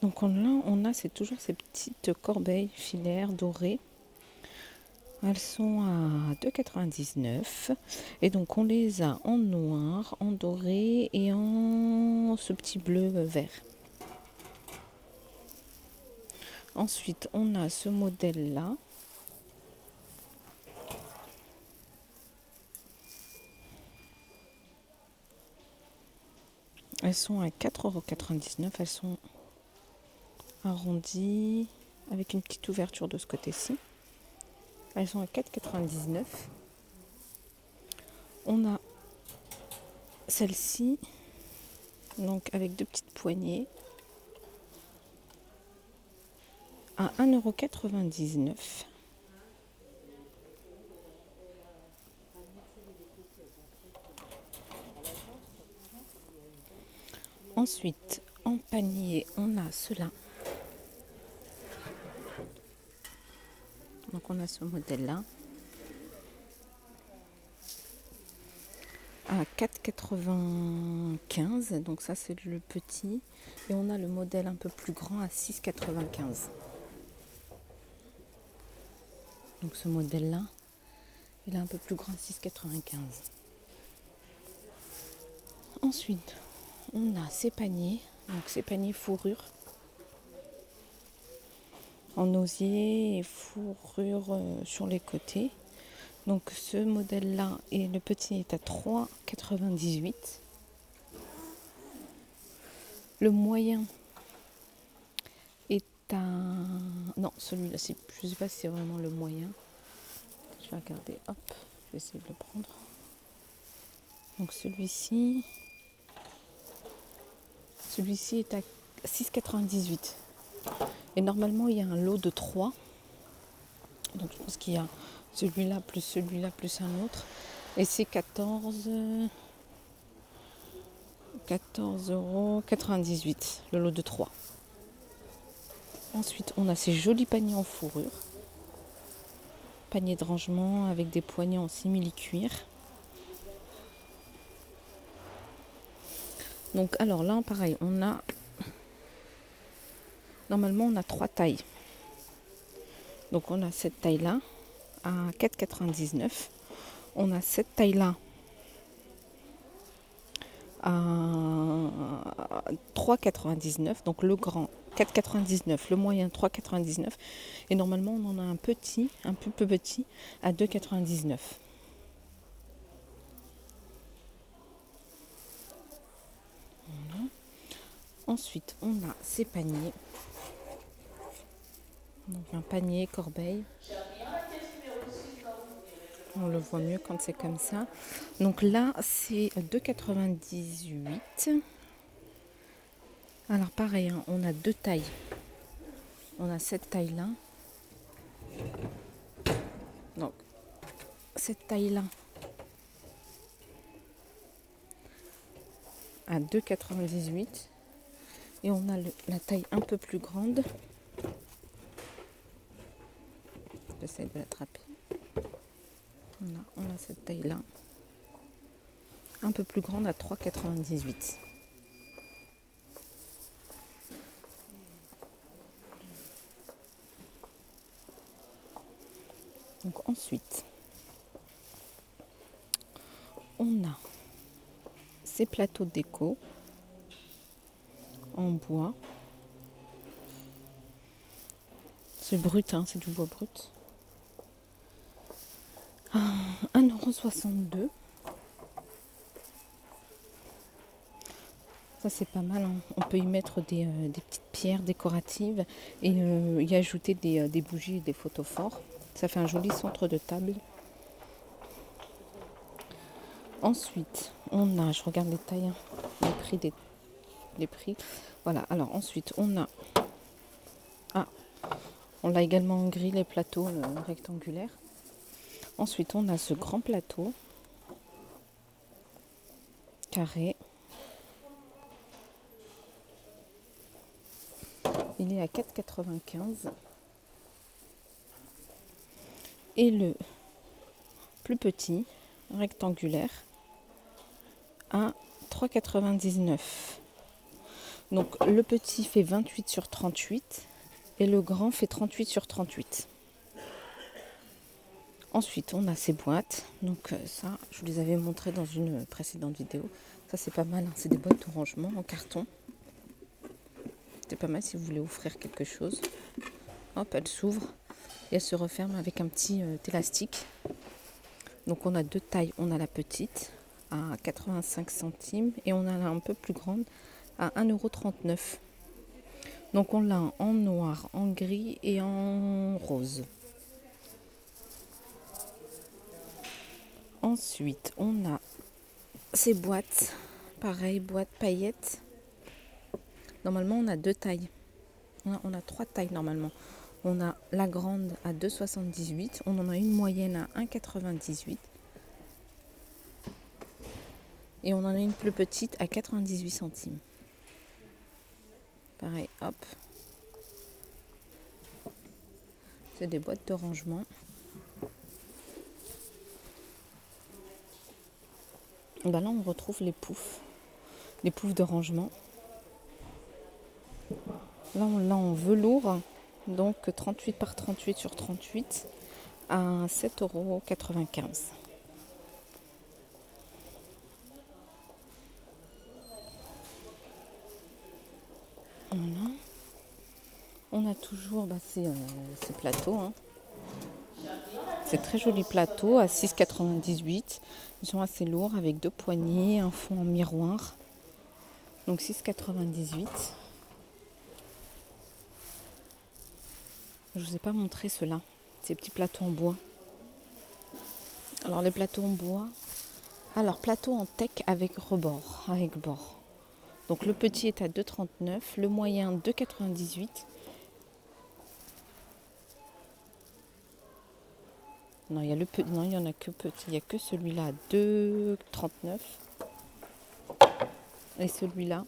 Donc là, on a toujours ces petites corbeilles filaires dorées. Elles sont à 2,99 €. Et donc on les a en noir, en doré et en ce petit bleu vert. Ensuite, on a ce modèle-là. Elles sont à 4,99 €. Elles sont arrondies avec une petite ouverture de ce côté-ci. Elles sont à 4,99 €. On a celle-ci, donc avec deux petites poignées, à 1,99 €. Ensuite, en panier, on a cela. Donc on a ce modèle-là à 4,95 €. Donc ça c'est le petit. Et on a le modèle un peu plus grand à 6,95 €. Donc ce modèle-là, il est un peu plus grand à 6,95 €. Ensuite, on a ces paniers. Donc ces paniers fourrure. En osier et fourrure sur les côtés. Donc ce modèle-là, et le petit est à 3,98 €. Le moyen est à... Non, celui-là, je ne sais pas si c'est vraiment le moyen. Je vais regarder, hop, je vais essayer de le prendre. Donc celui-ci est à 6,98 €. Et normalement, il y a un lot de 3. Donc je pense qu'il y a celui-là plus un autre. Et c'est 14,98 € le lot de 3. Ensuite, on a ces jolis paniers en fourrure. Panier de rangement avec des poignées en simili-cuir. Donc alors là, pareil, normalement on a 3 tailles. Donc on a cette taille-là à 4,99 €. On a cette taille-là à 3,99 €. Donc le grand 4,99 €, le moyen 3,99 €. Et normalement on en a un petit, un peu plus petit, à 2,99 €. Voilà. Ensuite on a ces paniers. Donc un panier corbeille. On le voit mieux quand c'est comme ça. Donc là, c'est 2,98 €. Alors pareil, hein, on a deux tailles. On a cette taille-là. Donc, cette taille-là à 2,98 €. Et on a la taille un peu plus grande. J'essaie de l'attraper. Voilà, on a cette taille-là. Un peu plus grande à 3,98 €. Donc ensuite, on a ces plateaux de déco en bois. C'est brut, hein, c'est du bois brut. 1,62 €. Ça c'est pas mal, hein. On peut y mettre des petites pierres décoratives et y ajouter des bougies et des photophores. Ça fait un joli centre de table. Ensuite, on a, je regarde les tailles, hein, les prix. Voilà, alors ensuite on a, on l'a également en gris, les plateaux rectangulaires. Ensuite on a ce grand plateau carré. Il est à 4,95 €. Et le plus petit, rectangulaire, à 3,99 €. Donc le petit fait 28 sur 38 et le grand fait 38 sur 38. Ensuite, on a ces boîtes. Donc ça, je vous les avais montré dans une précédente vidéo. Ça, c'est pas mal, hein. C'est des boîtes de rangement en carton. C'est pas mal si vous voulez offrir quelque chose. Hop, elle s'ouvre et elle se referme avec un petit élastique. Donc on a deux tailles. On a la petite à 85 centimes et on a la un peu plus grande à 1,39 €. Donc on l'a en noir, en gris et en rose. Ensuite, on a ces boîtes. Pareil, boîte paillettes. Normalement, on a deux tailles. On a trois tailles normalement. On a la grande à 2,78. On en a une moyenne à 1,98. Et on en a une plus petite à 98 centimes. Pareil, hop. C'est des boîtes de rangement. Ben là, on retrouve les poufs de rangement. Là, on l'a en velours, donc 38 par 38 sur 38 à 7,95 €. Voilà. On a toujours ces plateaux. Hein. C'est très joli plateau à 6,98 €. Ils sont assez lourds avec deux poignées, un fond en miroir. Donc 6,98 €. Je ne vous ai pas montré ceux-là, ces petits plateaux en bois. Alors les plateaux en bois, alors plateau en teck avec rebord, avec bord. Donc le petit est à 2,39 €, le moyen 2,98 €. Non, il y en a que petit, il y a que celui-là à 2,39 € et celui-là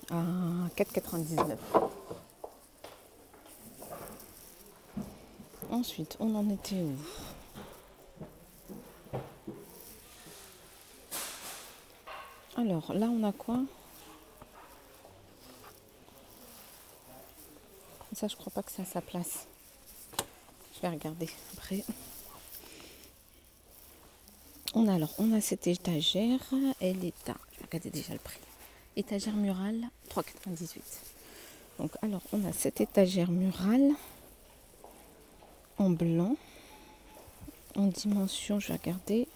à 4,99 €. Ensuite, on en était où? Alors là, on a quoi? Ça, je crois pas que c'est à sa place. Je vais regarder après. On a cette étagère. Elle est à... Je vais regarder déjà le prix. Étagère murale, 3,98 €. Donc, alors, on a cette étagère murale en blanc. En dimension, je vais regarder.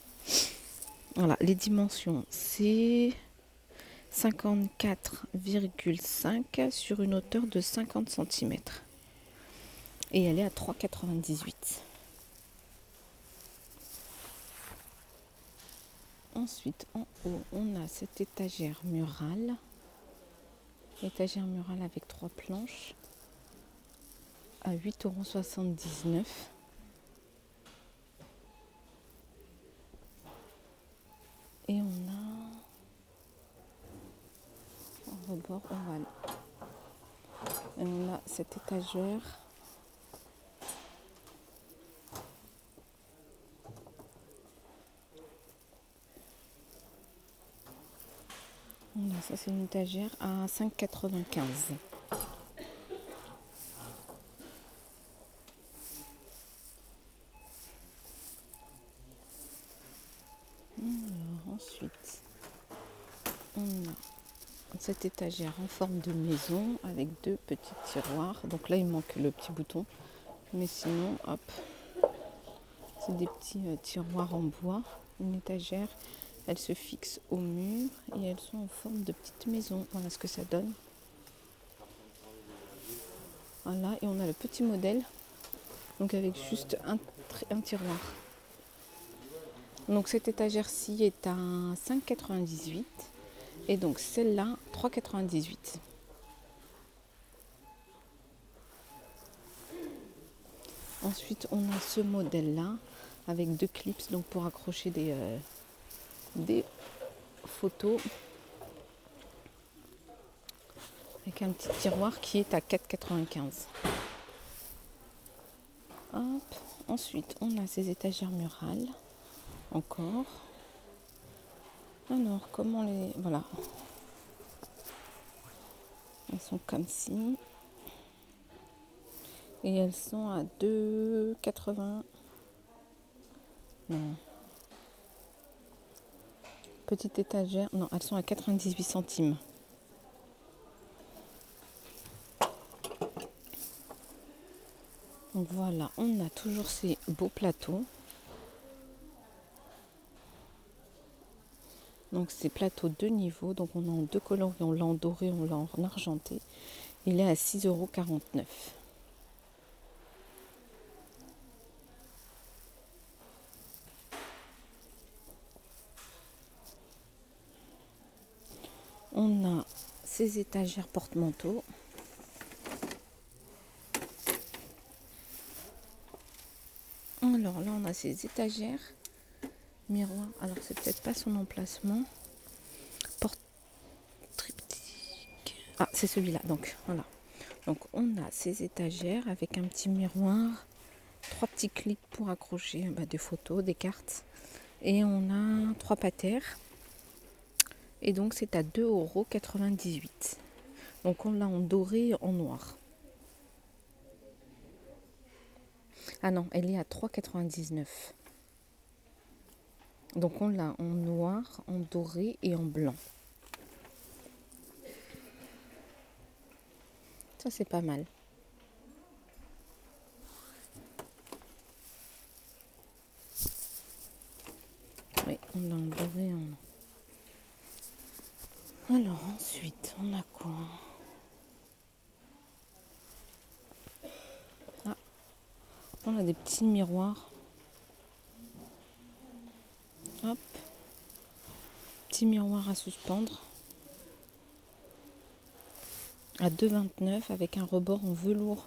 Voilà, les dimensions, c'est 54,5 sur une hauteur de 50 cm. Et elle est à 3,98 €. Ensuite, en haut, on a cette étagère murale. Étagère murale avec 3 planches à 8,79 €. Et on a un rebord ovale. Et on a cette étagère. Voilà, ça c'est une étagère à 5,95 €. Alors, ensuite, on a cette étagère en forme de maison avec deux petits tiroirs. Donc là, il manque le petit bouton. Mais sinon, hop, c'est des petits tiroirs en bois. Une étagère, elle se fixe au mur et elles sont en forme de petite maison. Voilà ce que ça donne. Voilà, et on a le petit modèle, donc avec juste un tiroir. Donc cette étagère-ci est à 5,98 € et donc celle-là 3,98 €. Ensuite, on a ce modèle-là avec deux clips donc pour accrocher des photos avec un petit tiroir qui est à 4,95 €. Hop. Ensuite, on a ces étagères murales encore. Alors, comment les... Voilà. Elles sont comme ci. Et elles sont à 2,80. Non. Petite étagère. Non, elles sont à 98 centimes. Donc voilà, on a toujours ces beaux plateaux. Donc ces plateaux de niveau. Donc on a en deux coloris, on l'a en doré, on l'a en argenté. Il est à 6,49 €. On a ces étagères porte-manteaux. Alors là, on a ces étagères miroirs. Alors, c'est peut-être pas son emplacement. Triptyque. Ah, c'est celui-là. Donc, voilà. Donc, on a ces étagères avec un petit miroir, 3 petits clips pour accrocher des photos, des cartes. Et on a 3 patères. Et donc, c'est à 2,98 €. Donc, on l'a en doré et en noir. Ah non, elle est à 3,99 €. Donc on l'a en noir, en doré et en blanc. Ça c'est pas mal. Oui, on l'a en doré et en blanc. Alors ensuite, on a quoi? Ah, on a des petits miroirs. Hop. Petit miroir à suspendre. À 2,29 € avec un rebord en velours.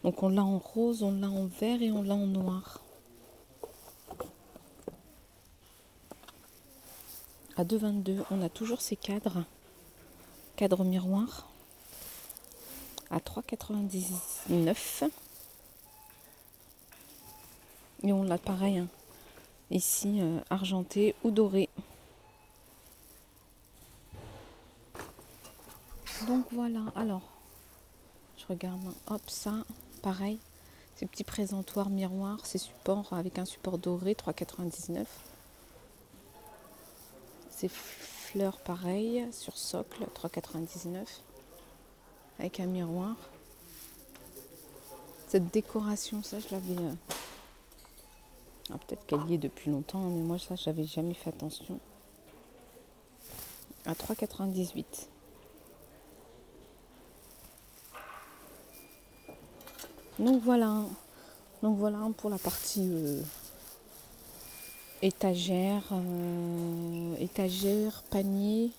Donc on l'a en rose, on l'a en vert et on l'a en noir. À 2,22 €, on a toujours ces cadres. Cadre miroir. À 3,99 €. Et on l'a pareil, hein, ici argenté ou doré. Donc voilà, alors je regarde, hop, ça, pareil, ces petits présentoirs miroirs, ces supports avec un support doré, 3,99 €. Ces fleurs pareil, sur socle, 3,99 € avec un miroir. Cette décoration, ça je l'avais... peut-être qu'elle y est depuis longtemps, mais moi ça j'avais jamais fait attention. À 3,98 €. Donc voilà pour la partie étagère, panier